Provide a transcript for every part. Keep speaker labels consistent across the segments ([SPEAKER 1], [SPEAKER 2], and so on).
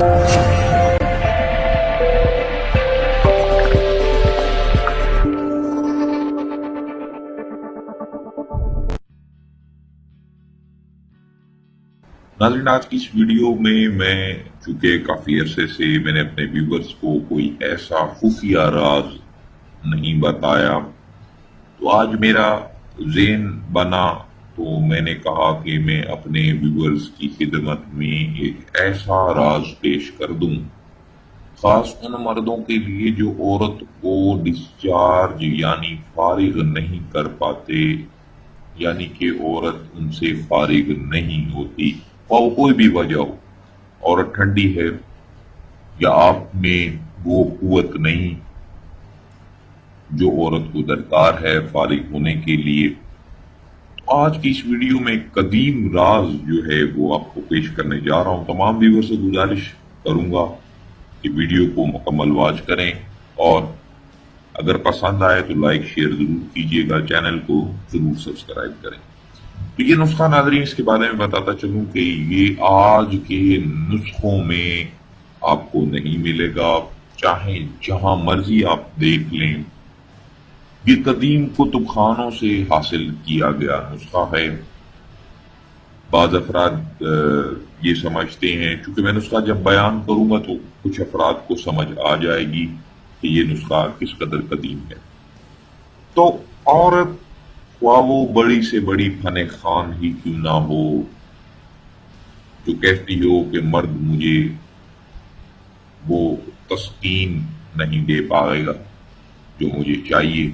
[SPEAKER 1] नाज़रीन, आज की इस वीडियो में मैं चूंकि काफ़ी अरसे से मैंने अपने व्यूवर्स को कोई ऐसा खुफिया राज नहीं बताया, तो आज मेरा ज़हन बना तो मैंने कहा कि मैं अपने व्यूवर्स की खिदमत में एक ऐसा राज पेश कर दूं, खास उन मर्दों के लिए जो औरत को डिस्चार्ज यानी फारिग नहीं कर पाते, यानी कि औरत उनसे फारिग नहीं होती, और कोई भी वजह हो। औरत ठंडी है या आप में वो कुव्वत नहीं जो औरत को दरकार है फारिग होने के लिए। तो आज की इस वीडियो में कदीम राज जो है वो आपको पेश करने जा रहा हूं। तमाम व्यूअर्स से गुजारिश करूंगा कि वीडियो को मुकम्मल वॉच करें और अगर पसंद आए तो लाइक शेयर जरूर कीजिएगा, चैनल को जरूर सब्सक्राइब करें। तो ये नुस्खा नाज़रीन, इसके बारे में बताता चलूं कि ये आज के नुस्खों में आपको नहीं मिलेगा, चाहे जहां मर्जी आप देख लें। ये कदीम कुतुब खानों से हासिल किया गया नुस्खा है। बाज़ अफराद ये समझते हैं, चूंकि मैं नुस्खा जब बयान करूंगा तो कुछ अफराद को समझ आ जाएगी कि ये नुस्खा किस कदर कदीम है। तो औरत ख्वाह वो बड़ी से बड़ी फने खान ही क्यों ना हो, जो कहती हो कि मर्द मुझे वो तस्कीन नहीं दे पाएगा जो मुझे चाहिए,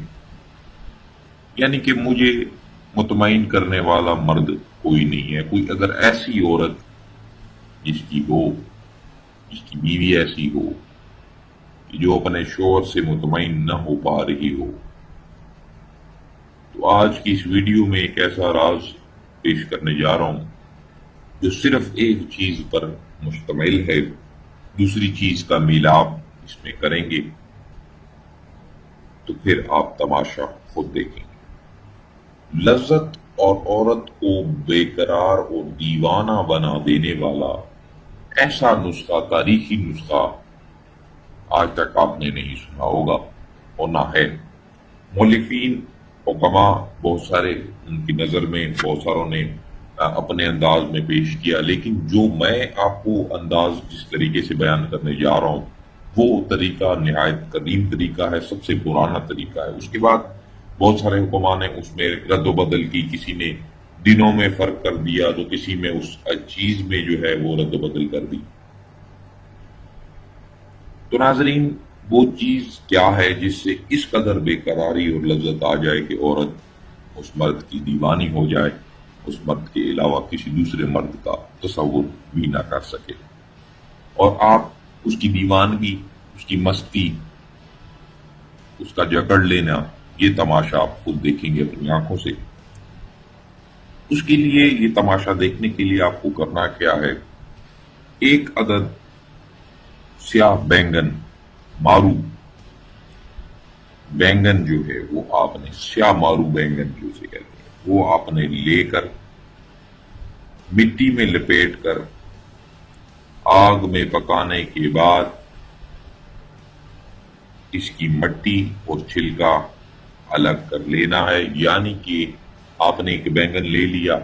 [SPEAKER 1] यानी कि मुझे मुतमईन करने वाला मर्द कोई नहीं है। कोई अगर ऐसी औरत जिसकी हो, जिसकी बीवी ऐसी हो कि जो अपने शौहर से मुतमईन न हो पा रही हो, तो आज की इस वीडियो में एक ऐसा राज पेश करने जा रहा हूं जो सिर्फ एक चीज पर मुश्तमिल है। दूसरी चीज का मिलाप इसमें करेंगे तो फिर आप तमाशा खुद देखेंगे। लज्जत और औरत को बेकरार और दीवाना बना देने वाला ऐसा नुस्खा, तारीखी नुस्खा आज तक आपने नहीं सुना होगा और ना है। मौलिफीन हुक्मा बहुत सारे, उनकी नज़र में बहुत सारों ने अपने अंदाज में पेश किया, लेकिन जो मैं आपको अंदाज जिस तरीके से बयान करने जा रहा हूँ वो तरीका निहायत कदीम तरीका है, सबसे पुराना तरीका है। उसके बाद बहुत सारे हुक्मा ने उसमें रद्द-बदल की, किसी ने दिनों में फर्क कर दिया तो किसी में उस चीज में जो है वो रद्द-बदल कर दी। तो नाजरीन, वो चीज क्या है जिससे इस कदर बेकरारी और लज्जत आ जाए कि औरत उस मर्द की दीवानी हो जाए, उस मर्द के अलावा किसी दूसरे मर्द का तस्वुर भी ना कर सके, और आप उसकी दीवानगी, उसकी मस्ती, उसका जकड़ लेना, ये तमाशा आप खुद देखेंगे अपनी आंखों से। उसके लिए, ये तमाशा देखने के लिए आपको करना क्या है, एक अदद स्याह बैंगन, मारू बैंगन जो है वो आपने, स्याह मारू बैंगन जो से कहते हैं, वो आपने लेकर मिट्टी में लपेट कर आग में पकाने के बाद इसकी मट्टी और छिलका अलग कर लेना है। यानी कि आपने एक बैंगन ले लिया,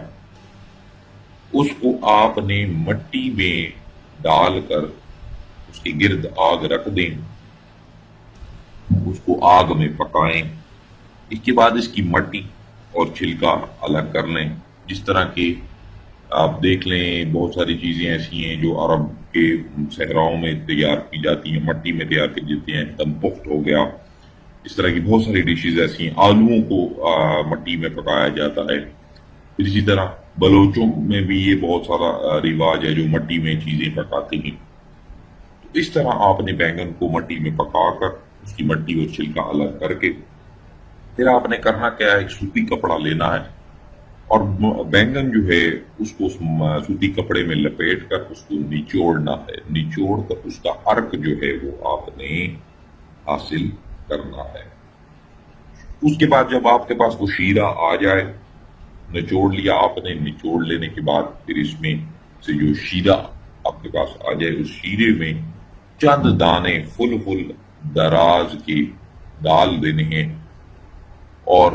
[SPEAKER 1] उसको आपने मट्टी में डालकर उसके गिर्द आग रख दें, उसको आग में पकाएं। इसके बाद इसकी मट्टी और छिलका अलग कर लें। जिस तरह के आप देख लें, बहुत सारी चीजें ऐसी हैं जो अरब के सहराओं में तैयार की जाती हैं, मट्टी में तैयार की जाती हैं, दम पुख्त हो गया, इस तरह की बहुत सारी डिशेज ऐसी हैं। आलूओं को मट्टी में पकाया जाता है। फिर इसी तरह बलोचों में भी ये बहुत सारा रिवाज है जो मट्टी में चीजें पकाते हैं। तो इस तरह आपने बैंगन को मट्टी में पकाकर उसकी मट्टी और छिलका अलग करके फिर आपने करना क्या है, एक सूती कपड़ा लेना है और बैंगन जो है उसको उस सूती कपड़े में लपेट कर उसको निचोड़ना है। निचोड़ कर उसका अर्क जो है वो आपने हासिल करना है। उसके बाद जब आपके पास वो शीरा आ जाए, निचोड़ लिया आपने, निचोड़ लेने के बाद फिर इसमें से जो शीरा آپ کے پاس آ جائے، اس شیرے میں چند دانے فل دراز کی ڈال دینے ہیں، اور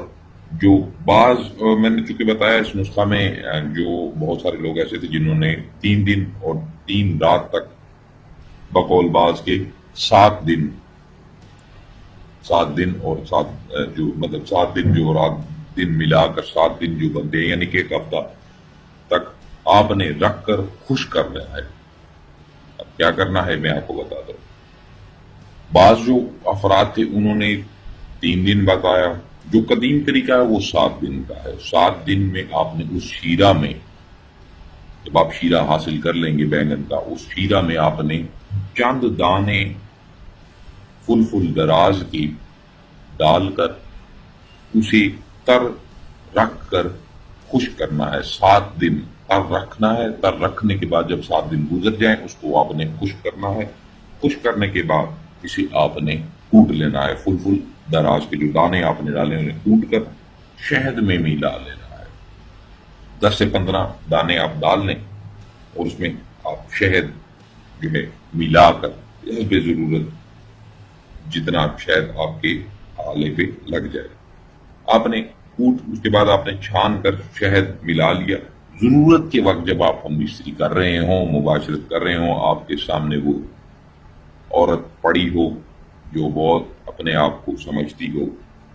[SPEAKER 1] جو بعض میں نے چونکہ بتایا اس نسخہ میں جو بہت سارے لوگ ایسے تھے جنہوں نے 3 دن اور 3 رات تک، بقول بعض کے 7 دن اور 7 دن جو رات دن ملا کر 7 دن جو بنتے ہیں، یعنی کہ 1 ہفتہ تک آپ نے رکھ کر خشک کر لینا ہے۔ اب کیا کرنا ہے میں آپ کو بتاتا ہوں۔ بعض جو افراد تھے انہوں نے 3 دن بتایا، جو قدیم طریقہ ہے وہ 7 دن کا ہے۔ 7 دن میں آپ نے اس شیرہ میں، جب آپ شیرہ حاصل کر لیں گے بینگن کا، اس شیرہ میں آپ نے چند دانے فل دراز کی ڈال کر اسے تر رکھ کر خشک کرنا ہے۔ 7 دن تر رکھنا ہے۔ تر رکھنے کے بعد جب 7 دن گزر جائیں اس کو آپ نے خشک کرنا ہے۔ خشک کرنے کے بعد اسے آپ نے کوٹ لینا ہے۔ فل دراز کے جو دانے آپ نے ڈالے انہیں کوٹ کر شہد میں ملا لینا ہے۔ 10 سے 15 دانے آپ ڈال لیں اور اس میں آپ شہد جو ہے ملا کر بے ضرورت جتنا شہد آپ کے آلے پہ لگ جائے آپ نے کوٹ، اس کے بعد آپ نے چھان کر شہد ملا لیا۔ ضرورت کے وقت جب آپ ہم مستری کر رہے ہوں، مباشرت کر رہے ہوں، آپ کے سامنے وہ عورت پڑی ہو جو بہت اپنے آپ کو سمجھتی ہو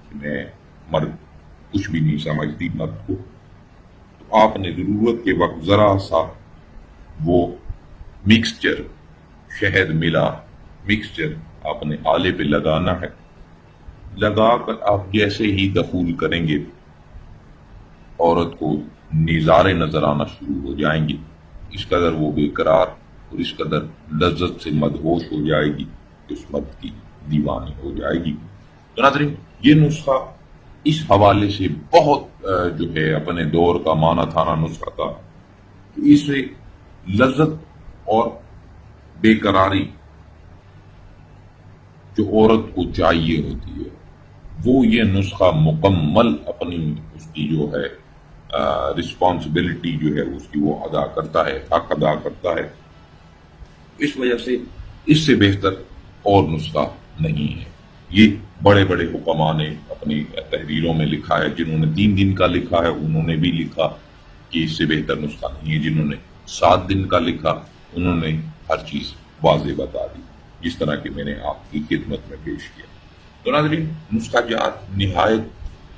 [SPEAKER 1] کہ میں مرد کچھ بھی نہیں سمجھتی مرد کو، تو آپ نے ضرورت کے وقت ذرا سا وہ مکسچر شہد ملا مکسچر آپ نے آلے پہ لگانا ہے۔ لگا کر آپ جیسے ہی دخول کریں گے عورت کو نظارے نظر آنا شروع ہو جائیں گے۔ اس قدر وہ بے قرار اور اس قدر لذت سے مدہوش ہو جائے گی کہ اس مرد کی دیوانی ہو جائے گی۔ تو ناظرین، یہ نسخہ اس حوالے سے بہت جو ہے اپنے دور کا مانا تھانا نسخہ تھا۔ اس سے لذت اور بے قراری جو عورت کو چاہیے ہوتی ہے وہ یہ نسخہ مکمل اپنی اس کی جو ہے رسپانسبلٹی جو ہے اس کی وہ ادا کرتا ہے، حق ادا کرتا ہے۔ اس وجہ سے اس سے بہتر اور نسخہ نہیں ہے۔ یہ بڑے حکماء نے اپنی تحریروں میں لکھا ہے، جنہوں نے 3 دن کا لکھا ہے انہوں نے بھی لکھا کہ اس سے بہتر نسخہ نہیں ہے، جنہوں نے 7 دن کا لکھا انہوں نے ہر چیز واضح بتا دی، جس طرح کہ میں نے آپ کی خدمت میں پیش کیا۔ تو ناظرین، نسخہ جات نہایت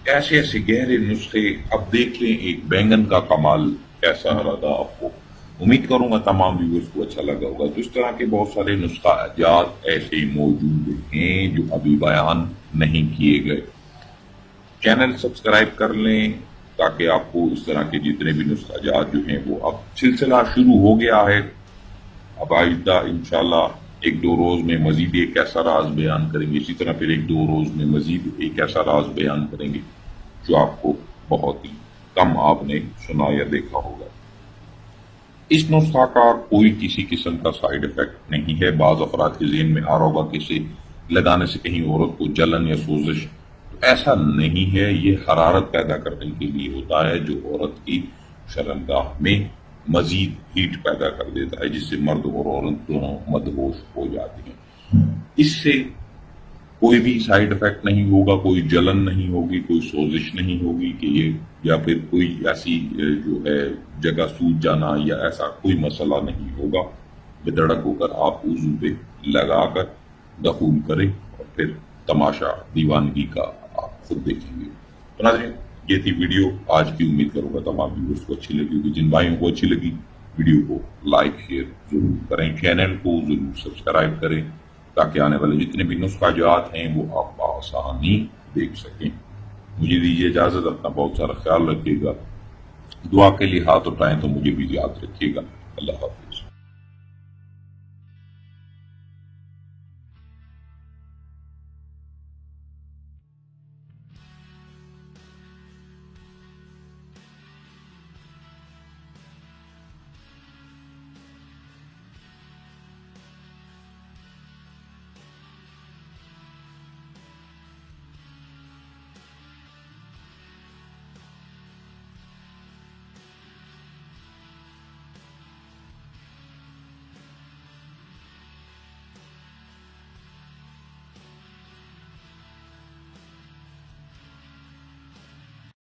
[SPEAKER 1] ایسے گہرے نسخے، اب دیکھ لیں ایک بینگن کا کمال کیسا لگا آپ کو۔ امید کروں گا تمام ویورز کو اچھا لگا ہوگا۔ تو اس طرح کے بہت سارے نسخہ جات ایسے موجود ہیں جو ابھی بیان نہیں کیے گئے۔ چینل سبسکرائب کر لیں تاکہ آپ کو اس طرح کے جتنے بھی نسخہ جات جو ہیں وہ اب سلسلہ شروع ہو گیا ہے۔ اب آئندہ انشاءاللہ 1-2 روز میں مزید ایک ایسا راز بیان کریں گے، اسی طرح پھر 1-2 روز میں مزید ایک ایسا راز بیان کریں گے جو آپ کو بہت ہی کم آپ نے سنا یا دیکھا ہوگا۔ اس نسخہ کا کوئی کسی قسم کا سائیڈ افیکٹ نہیں ہے۔ بعض افراد کے ذہن میں آ رہا ہوگا کہ اسے لگانے سے کہیں عورت کو جلن یا سوزش، ایسا نہیں ہے۔ یہ حرارت پیدا کرنے کے لیے ہوتا ہے جو عورت کی شرمگاہ میں مزید ہیٹ پیدا کر دیتا ہے، جس سے مرد اور عورت دونوں مدہوش ہو جاتے ہیں۔ اس سے کوئی بھی سائیڈ افیکٹ نہیں ہوگا، کوئی جلن نہیں ہوگی، کوئی سوزش نہیں ہوگی کہ یہ یا پھر کوئی ایسی جو ہے جگہ سوج جانا یا ایسا کوئی مسئلہ نہیں ہوگا۔ بے دھڑک ہو کر آپ وضو پہ لگا کر دخول کریں اور پھر تماشا دیوانگی کا آپ خود دیکھیں گے۔ تو ناظرین، یہ تھی ویڈیو آج کی۔ امید کروں گا تمام ویڈیوز کو اچھی لگی ہوگی۔ جن بھائیوں کو اچھی لگی ویڈیو کو لائک شیئر ضرور کریں، چینل کو ضرور سبسکرائب کریں تاکہ آنے والے جتنے بھی نسخہ جات ہیں وہ آپ بآسانی دیکھ سکیں۔ مجھے دیجیے اجازت، اپنا بہت سارا خیال رکھیے گا، دعا کے لیے ہاتھ اٹھائیں تو مجھے بھی یاد رکھیے گا۔ اللہ حافظ۔